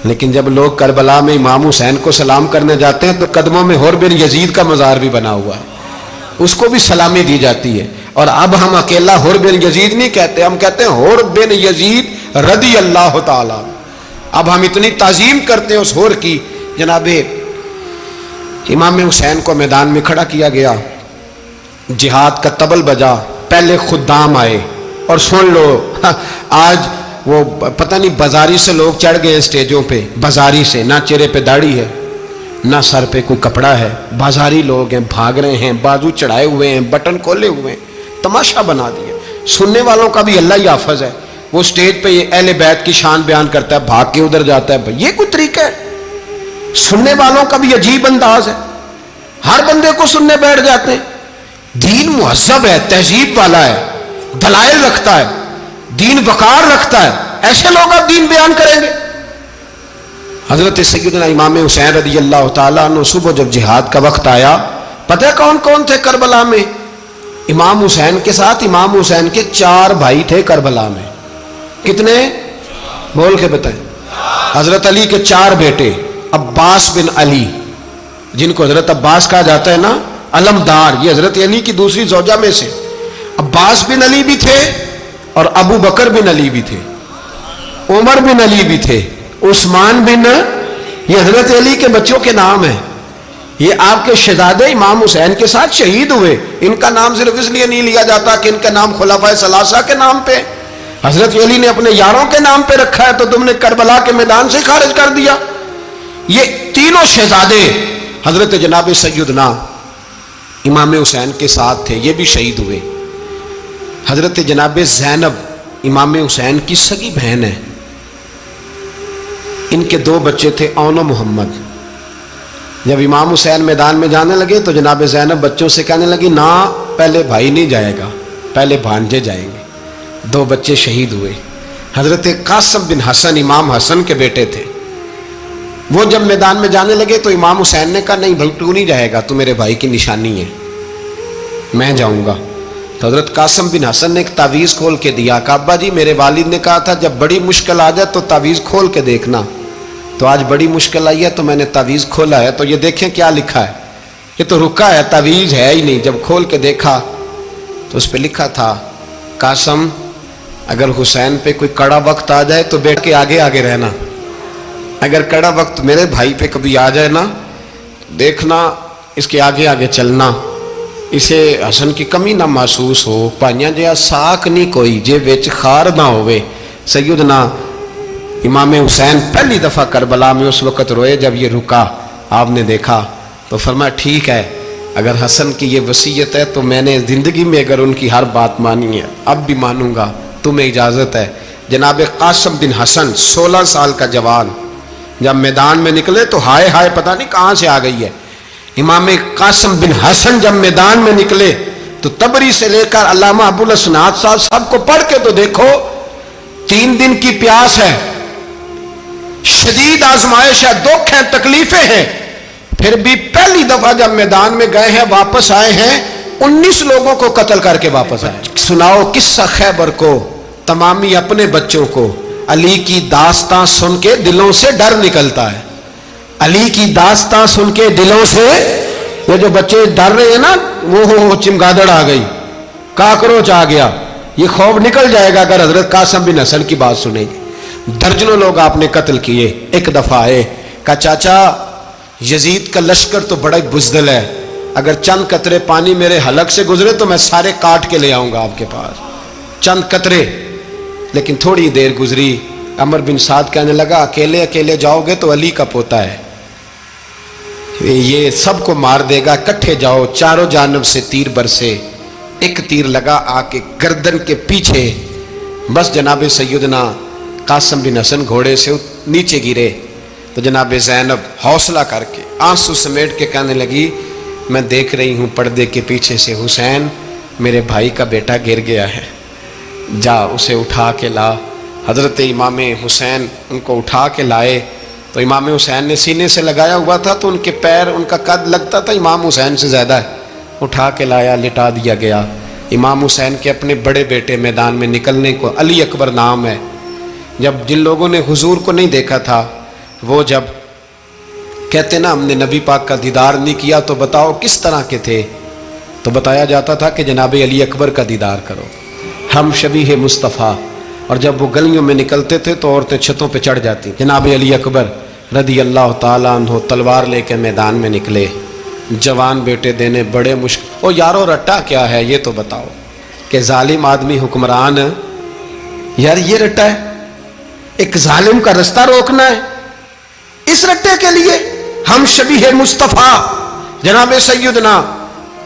لیکن جب لوگ کربلا میں امام حسین کو سلام کرنے جاتے ہیں تو قدموں میں حر بن یزید کا مزار بھی بنا ہوا ہے، اس کو بھی سلامی دی جاتی ہے۔ اور اب ہم اکیلا حر بن یزید نہیں کہتے، ہم کہتے ہیں حر بن یزید رضی اللہ تعالی۔ اب ہم اتنی تعظیم کرتے ہیں اس حر کی۔ جناب امام حسین کو میدان میں کھڑا کیا گیا، جہاد کا طبل بجا، پہلے خدام آئے، اور سن لو آج وہ پتہ نہیں بازاری سے لوگ چڑھ گئے اسٹیجوں پہ، بازاری سے، نہ چہرے پہ داڑھی ہے نہ سر پہ کوئی کپڑا ہے، بازاری لوگ ہیں، بھاگ رہے ہیں، بازو چڑھائے ہوئے ہیں، بٹن کھولے ہوئے ہیں، تماشا بنا دیا۔ سننے والوں کا بھی اللہ ہی حافظ ہے، وہ سٹیج پہ یہ اہل بیت کی شان بیان کرتا ہے، بھاگ کے ادھر جاتا ہے، یہ کوئی طریقہ ہے؟ سننے والوں کا بھی عجیب انداز ہے، ہر بندے کو سننے بیٹھ جاتے ہیں۔ دین مہذب ہے، تہذیب والا ہے، دلائل رکھتا ہے، دین وقار رکھتا ہے، ایسے لوگ اب دین بیان کریں گے؟ حضرت سیدنا امام حسین رضی اللہ تعالیٰ عنہ صبح جب جہاد کا وقت آیا، پتہ ہے کون کون تھے کربلا میں؟ امام حسین کے ساتھ امام حسین کے 4 بھائی تھے کربلا میں۔ کتنے؟ بول کے بتائیں۔ حضرت علی کے 4 بیٹے، عباس بن علی، جن کو حضرت عباس کہا جاتا ہے نا، علمدار، یہ حضرت علی کی دوسری زوجہ میں سے۔ عباس بن علی بھی تھے اور ابو بکر بن علی بھی تھے، عمر بن علی بھی تھے، عثمان بن، یہ حضرت علی کے بچوں کے نام ہیں۔ یہ آپ کے شہزادے امام حسین کے ساتھ شہید ہوئے، ان کا نام صرف اس لیے نہیں لیا جاتا کہ ان کا نام خلفائے ثلاثہ کے نام پہ، حضرت علی نے اپنے یاروں کے نام پہ رکھا ہے تو تم نے کربلا کے میدان سے خارج کر دیا۔ یہ تینوں شہزادے حضرت جناب سیدنا امام حسین کے ساتھ تھے، یہ بھی شہید ہوئے۔ حضرت جناب زینب امام حسین کی سگی بہن ہے، ان کے 2 بچے تھے، اون و محمد۔ جب امام حسین میدان میں جانے لگے تو جناب زینب بچوں سے کہنے لگی، نہ پہلے بھائی نہیں جائے گا، پہلے بھانجے جائیں گے۔ 2 بچے شہید ہوئے۔ حضرت قاسم بن حسن امام حسن کے بیٹے تھے، وہ جب میدان میں جانے لگے تو امام حسین نے کہا، نہیں بھائی تو نہیں جائے گا، تو میرے بھائی کی نشانی ہے، میں جاؤں گا۔ تو حضرت قاسم بن حسن نے ایک تعویذ کھول کے دیا، کہ ابا جی میرے والد نے کہا تھا جب بڑی مشکل آ جائے تو تعویذ کھول کے دیکھنا، تو آج بڑی مشکل آئی ہے تو میں نے تعویذ کھولا ہے، تو یہ دیکھیں کیا لکھا ہے، یہ تو رکا ہے، تعویذ ہے ہی نہیں۔ جب کھول کے دیکھا تو اس پہ لکھا تھا، قاسم اگر حسین پہ کوئی کڑا وقت آ جائے تو بیٹھ کے آگے آگے رہنا، اگر کڑا وقت میرے بھائی پہ کبھی آ جائے نا، دیکھنا اس کے آگے آگے چلنا، اسے حسن کی کمی نہ محسوس ہو، پائیاں جیا ساک نہیں کوئی جے وچ خار نہ ہوئے۔ سیدنا امام حسین پہلی دفعہ کربلا میں اس وقت روئے جب یہ رکا، آپ نے دیکھا تو فرمایا ٹھیک ہے، اگر حسن کی یہ وصیت ہے تو میں نے زندگی میں اگر ان کی ہر بات مانی ہے اب بھی مانوں گا، تمہیں اجازت ہے۔ جناب قاسم بن حسن 16 سال کا جوان جب میدان میں نکلے تو ہائے ہائے پتہ نہیں کہاں سے آ گئی ہے۔ امام قاسم بن حسن جب میدان میں نکلے تو تبری سے لے کر علامہ ابو الاسناد صاحب سب کو پڑھ کے تو دیکھو، 3 دن کی پیاس ہے، شدید آزمائش ہے، دکھ ہیں، تکلیفیں ہیں، پھر بھی پہلی دفعہ جب میدان میں گئے ہیں واپس آئے ہیں 19 لوگوں کو قتل کر کے واپس آئے۔ سناؤ قصہ خیبر کو، تمامی اپنے بچوں کو، علی کی داستان سن کے دلوں سے ڈر نکلتا ہے، علی کی داستان سن کے دلوں سے، یہ جو بچے ڈر رہے ہیں نا، وہ چمگادڑ آ گئی، کاکروچ آ گیا، یہ خوف نکل جائے گا اگر حضرت قاسم بن حسن کی بات سنیں گے۔ درجنوں لوگ آپ نے قتل کیے۔ ایک دفعہ آئے، کہا چاچا یزید کا لشکر تو بڑا بزدل ہے، اگر چند قطرے پانی میرے حلق سے گزرے تو میں سارے کاٹ کے لے آؤں گا آپ کے پاس، چند قطرے۔ لیکن تھوڑی دیر گزری، عمر بن سعد کہنے لگا اکیلے اکیلے جاؤ گے تو علی کا پوتا ہے، یہ سب کو مار دے گا، کٹھے جاؤ۔ چاروں جانب سے تیر برسے، ایک تیر لگا آ کے گردن کے پیچھے، بس جناب سیدنا قاسم بن حسن گھوڑے سے نیچے گرے تو جناب زینب حوصلہ کر کے آنسو سمیٹ کے کہنے لگی، میں دیکھ رہی ہوں پردے کے پیچھے سے حسین میرے بھائی کا بیٹا گر گیا ہے، جا اسے اٹھا کے لا۔ حضرت امام حسین ان کو اٹھا کے لائے، تو امام حسین نے سینے سے لگایا ہوا تھا تو ان کے پیر، ان کا قد لگتا تھا امام حسین سے زیادہ ہے، اٹھا کے لایا، لٹا دیا گیا۔ امام حسین کے اپنے بڑے بیٹے میدان میں نکلنے کو، علی اکبر نام ہے، جب جن لوگوں نے حضور کو نہیں دیکھا تھا وہ جب کہتے نا ہم نے نبی پاک کا دیدار نہیں کیا تو بتاؤ کس طرح کے تھے، تو بتایا جاتا تھا کہ جناب علی اکبر کا دیدار کرو، ہم شبیہ مصطفیٰ۔ اور جب وہ گلیوں میں نکلتے تھے تو عورتیں چھتوں پہ چڑھ جاتی۔ جناب علی اکبر رضی اللہ تعالیٰ عنہ تلوار لے کے میدان میں نکلے، جوان بیٹے دینے بڑے مشکل۔ او یارو رٹا کیا ہے یہ تو بتاؤ، کہ ظالم آدمی حکمران، یار یہ رٹا ہے، ایک ظالم کا رستہ روکنا ہے، اس رٹے کے لیے ہم شبیہ مصطفیٰ جناب سیدنا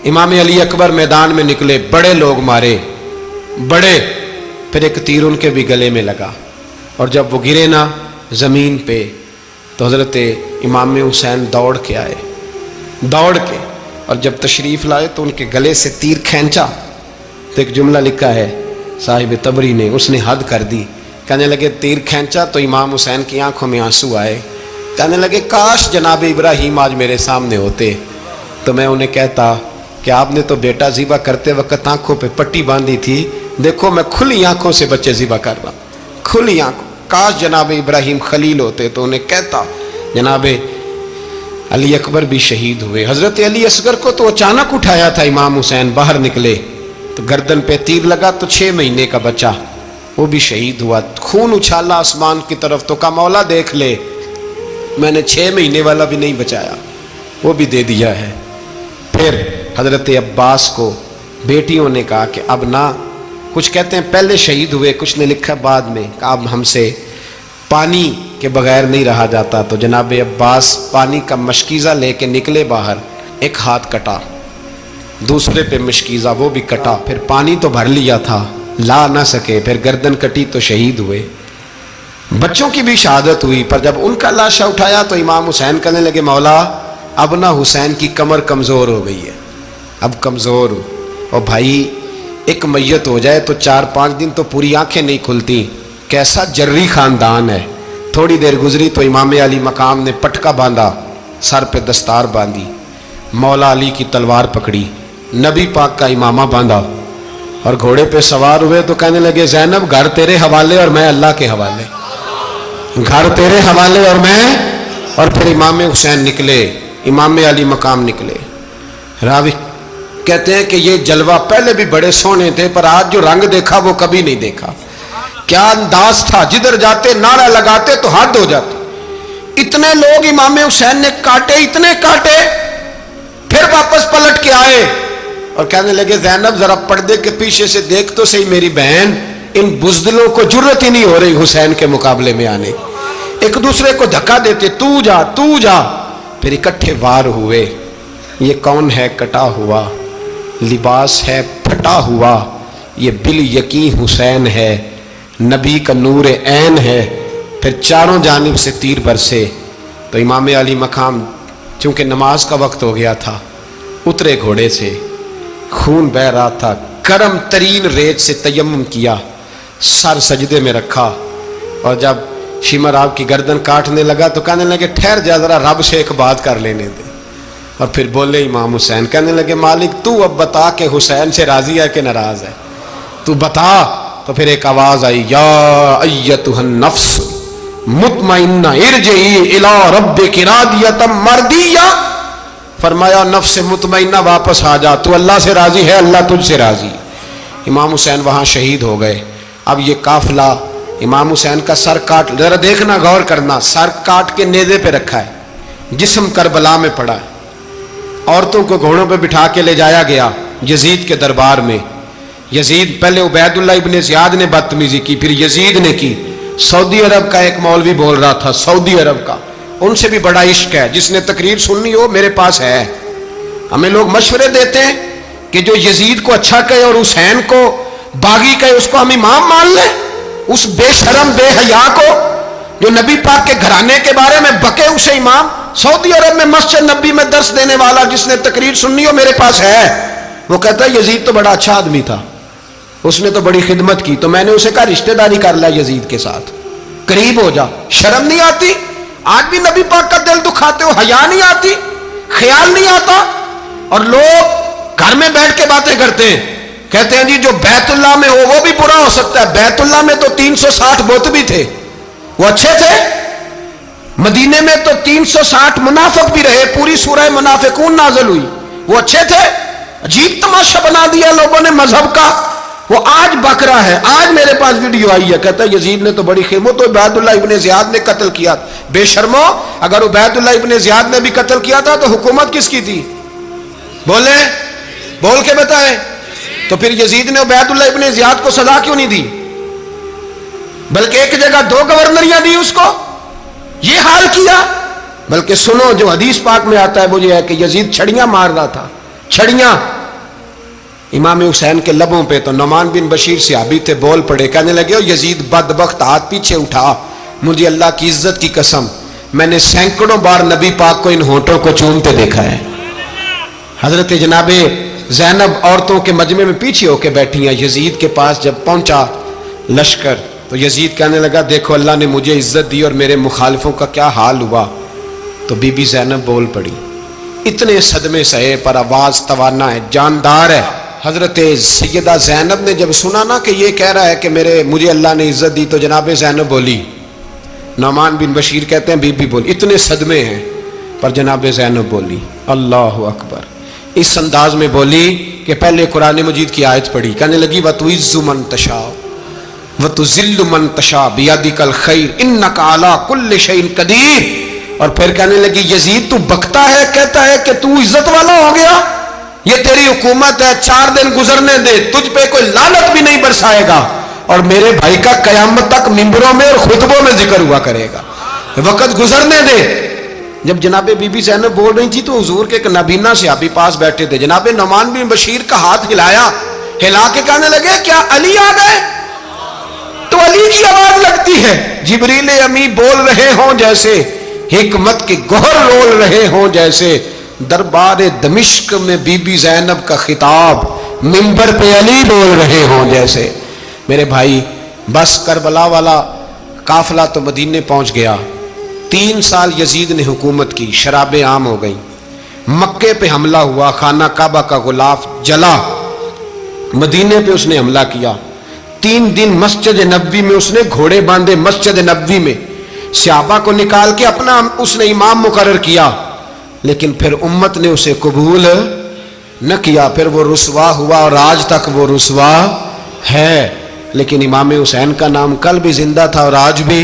امام علی اکبر میدان میں نکلے، بڑے لوگ مارے، بڑے، پھر ایک تیر ان کے بھی گلے میں لگا، اور جب وہ گرے نا زمین پہ تو حضرت امام حسین دوڑ کے آئے، دوڑ کے، اور جب تشریف لائے تو ان کے گلے سے تیر کھینچا تو ایک جملہ لکھا ہے صاحب تبری نے، اس نے حد کر دی، کہنے لگے تیر کھینچا تو امام حسین کی آنکھوں میں آنسو آئے، کہنے لگے کاش جناب ابراہیم آج میرے سامنے ہوتے تو میں انہیں کہتا کہ آپ نے تو بیٹا ذبح کرتے وقت آنکھوں پہ پٹی باندھی تھی، دیکھو میں کھلی آنکھوں سے بچے ذبح کر رہا ہوں، کھلی آنکھوں، کاش جناب ابراہیم خلیل ہوتے تو انہیں کہتا۔ جناب علی اکبر بھی شہید ہوئے۔ حضرت علی اصغر کو تو اچانک اٹھایا تھا امام حسین، باہر نکلے تو گردن پہ تیر لگا تو 6 مہینے کا بچہ وہ بھی شہید ہوا، خون اچھالا آسمان کی طرف تو کہا مولا دیکھ لے میں نے 6 مہینے والا بھی نہیں بچایا، وہ بھی دے دیا ہے۔ پھر حضرت عباس کو بیٹیوں نے کہا کہ اب نہ، کچھ کہتے ہیں پہلے شہید ہوئے، کچھ نے لکھا بعد میں، کہ اب ہم سے پانی کے بغیر نہیں رہا جاتا، تو جناب عباس پانی کا مشکیزہ لے کے نکلے باہر، ایک ہاتھ کٹا، دوسرے پہ مشکیزہ وہ بھی کٹا، پھر پانی تو بھر لیا تھا لا نہ سکے، پھر گردن کٹی تو شہید ہوئے۔ بچوں کی بھی شہادت ہوئی، پر جب ان کا لاشا اٹھایا تو امام حسین کہنے لگے مولا اب نہ حسین کی کمر کمزور ہو گئی ہے، اب کمزور ہو، اور بھائی ایک میت ہو جائے تو 4-5 دن تو پوری آنکھیں نہیں کھلتی، کیسا جری خاندان ہے۔ تھوڑی دیر گزری تو امام علی مقام نے پٹکا باندھا، سر پہ دستار باندھی، مولا علی کی تلوار پکڑی، نبی پاک کا امامہ باندھا اور گھوڑے پہ سوار ہوئے تو کہنے لگے زینب گھر تیرے حوالے اور میں اللہ کے حوالے، گھر تیرے حوالے اور میں، اور پھر امام حسین نکلے، امام علی مقام نکلے۔ راوی کہتے ہیں کہ یہ جلوہ پہلے بھی بڑے سونے تھے پر آج جو رنگ دیکھا وہ کبھی نہیں دیکھا، کیا انداز تھا، جدھر جاتے نعرہ لگاتے تو حد ہو جاتے، اتنے لوگ امام حسین نے کاٹے، اتنے کاٹے، پھر واپس پلٹ کے آئے اور کہنے لگے زینب ذرا پردے کے پیچھے سے دیکھ تو صحیح میری بہن، ان بزدلوں کو جرت ہی نہیں ہو رہی حسین کے مقابلے میں آنے، ایک دوسرے کو دھکا دیتے، تو جا تو جا، پھر اکٹھے وار ہوئے۔ یہ کون ہے کٹا ہوا، لباس ہے پھٹا ہوا، یہ بال یقین حسین ہے، نبی کا نور عین ہے۔ پھر چاروں جانب سے تیر برسے تو امام علی مقام چونکہ نماز کا وقت ہو گیا تھا، اترے گھوڑے سے، خون بہ رہا تھا، گرم ترین ریت سے تیمم کیا، سر سجدے میں رکھا، اور جب شمر آپ کی گردن کاٹنے لگا تو کہنے لگے ٹھہر جا ذرا رب سے ایک بات کر لینے دے، اور پھر بولے امام حسین، کہنے لگے مالک تو اب بتا کہ حسین سے راضی ہے کہ ناراض ہے، تو بتا۔ تو پھر ایک آواز آئی، یا ایتھا النفس مطمئنہ ارجعی الی ربک راضیۃ مرضیہ، فرمایا نفس مطمئنہ واپس آ جا، تو اللہ سے راضی ہے، اللہ تجھ سے راضی۔ امام حسین وہاں شہید ہو گئے۔ اب یہ قافلہ امام حسین کا سر کاٹ، ذرا دیکھنا غور کرنا، سر کاٹ کے نیزے پہ رکھا ہے، جسم کربلا میں پڑا ہے، عورتوں کو گھوڑوں پہ بٹھا کے لے جایا گیا یزید کے دربار میں۔ یزید پہلے عبید اللہ ابن زیاد نے بدتمیزی کی، پھر یزید نے کی۔ سعودی عرب کا ایک مولوی بول رہا تھا، سعودی عرب کا، ان سے بھی بڑا عشق ہے، جس نے تقریر سننی ہو میرے پاس ہے۔ ہمیں لوگ مشورے دیتے ہیں کہ جو یزید کو اچھا کہے اور حسین کو باغی کہے اس کو ہم امام مان لیں، اس بے شرم بے حیا کو جو نبی پاک کے گھرانے کے بارے میں بکے اسے امام۔ سعودی عرب میں مسجد نبی میں درس دینے والا جس نے تقریر سننی ہو میرے پاس ہے، وہ کہتا ہے یزید تو بڑا اچھا آدمی تھا، اس نے تو بڑی خدمت کی، تو میں نے اسے کہا رشتہ داری کر لیا یزید کے ساتھ، قریب ہو جا، شرم نہیں آتی؟ آج بھی نبی پاک کا دل دکھاتے ہو، حیا نہیں آتی، خیال نہیں آتا. اور لوگ گھر میں بیٹھ کے باتیں کرتے ہیں، کہتے ہیں جی جو بیت اللہ میں ہو وہ بھی برا ہو سکتا ہے. بیت اللہ میں تو 360 بت بھی تھے، وہ اچھے تھے. مدینے میں تو 360 منافق بھی رہے، پوری سورہ منافقون نازل ہوئی، وہ اچھے تھے. عجیب تماشا بنا دیا لوگوں نے مذہب کا. وہ آج بک رہا ہے. آج میرے پاس ویڈیو آئی ہے، کہتا ہے یزید نے تو بڑی خیمت، تو عبید اللہ ابن زیاد نے قتل کیا. بے شرمو، اگر عبید اللہ ابن زیاد نے بھی قتل کیا تھا تو حکومت کس کی تھی؟ بولیں، بول کے بتائیں. تو پھر یزید نے عبید اللہ ابن زیاد کو سزا کیوں نہیں دی، بلکہ ایک جگہ 2 گورنریاں دی اس کو؟ یہ حال کیا. بلکہ سنو جو حدیث پاک میں آتا ہے وہ یہ ہے کہ یزید چھڑیاں مار رہا تھا، چھڑیاں امام حسین کے لبوں پہ. تو نعمان بن بشیر صحابی تھے، بول پڑے، کہنے لگے یزید بدبخت، ہاتھ پیچھے اٹھا، مجھے اللہ کی عزت کی قسم میں نے سینکڑوں بار نبی پاک کو ان ہونٹوں کو چومتے دیکھا ہے. حضرت جناب زینب عورتوں کے مجمع میں پیچھے ہو کے بیٹھی ہیں. یزید کے پاس جب پہنچا لشکر تو یزید کہنے لگا دیکھو اللہ نے مجھے عزت دی اور میرے مخالفوں کا کیا حال ہوا. تو بی بی زینب بول پڑی. اتنے صدمے سہے پر آواز توانا ہے، جاندار ہے. حضرت سیدہ زینب نے جب سنا نا کہ یہ کہہ رہا ہے کہ مجھے اللہ نے عزت دی، تو جناب زینب بولی. نعمان بن بشیر کہتے ہیں بی بی بولی، اتنے صدمے ہیں پر جناب زینب بولی اللہ اکبر. اس انداز میں بولی کہ پہلے قرآن مجید کی آیت پڑھی، کہنے لگی وَتُعِزُّ مَن تَشَاءُ وَتُذِلُّ مَن تَشَاءُ بِيَدِكَ الْخَيْرُ إِنَّكَ عَلَىٰ كُلِّ شَيْءٍ قَدِيرٌ. اور پھر کہنے لگی یزید تو بکتا ہے، کہتا ہے کہ تو عزت والا ہو گیا، یہ تیری حکومت ہے، 4 دن گزرنے دے، تجھ پہ کوئی لعنت بھی نہیں برسائے گا، اور میرے بھائی کا قیامت تک ممبروں میں اور خطبوں میں ذکر ہوا کرے گا، وقت گزرنے دے. جب جناب بی بی زینب بول رہی تھی تو حضور کے ایک نابینا صحابی پاس بیٹھے تھے. جناب نعمان بن بشیر کا ہاتھ ہلایا، ہلا کے کہنے لگے کیا علی آ گئے؟ تو علی کی آواز لگتی ہے، جبریل امی بول رہے ہوں جیسے، حکمت کے گوہر رول رہے ہوں جیسے. دربار دمشق میں بی بی زینب کا خطاب، منبر پہ علی بول رہے ہوں جیسے. میرے بھائی بس کربلا والا قافلہ تو مدینے پہنچ گیا. 3 سال یزید نے حکومت کی، شرابیں عام ہو گئیں، مکے پہ حملہ ہوا، خانہ کعبہ کا غلاف جلا، مدینے پہ اس نے حملہ کیا. 3 دن مسجد نبوی میں اس نے گھوڑے باندھے، مسجد نبوی میں صحابہ کو نکال کے اپنا اس نے امام مقرر کیا. لیکن پھر امت نے اسے قبول نہ کیا، پھر وہ رسوا ہوا اور آج تک وہ رسوا ہے. لیکن امام حسین کا نام کل بھی زندہ تھا اور آج بھی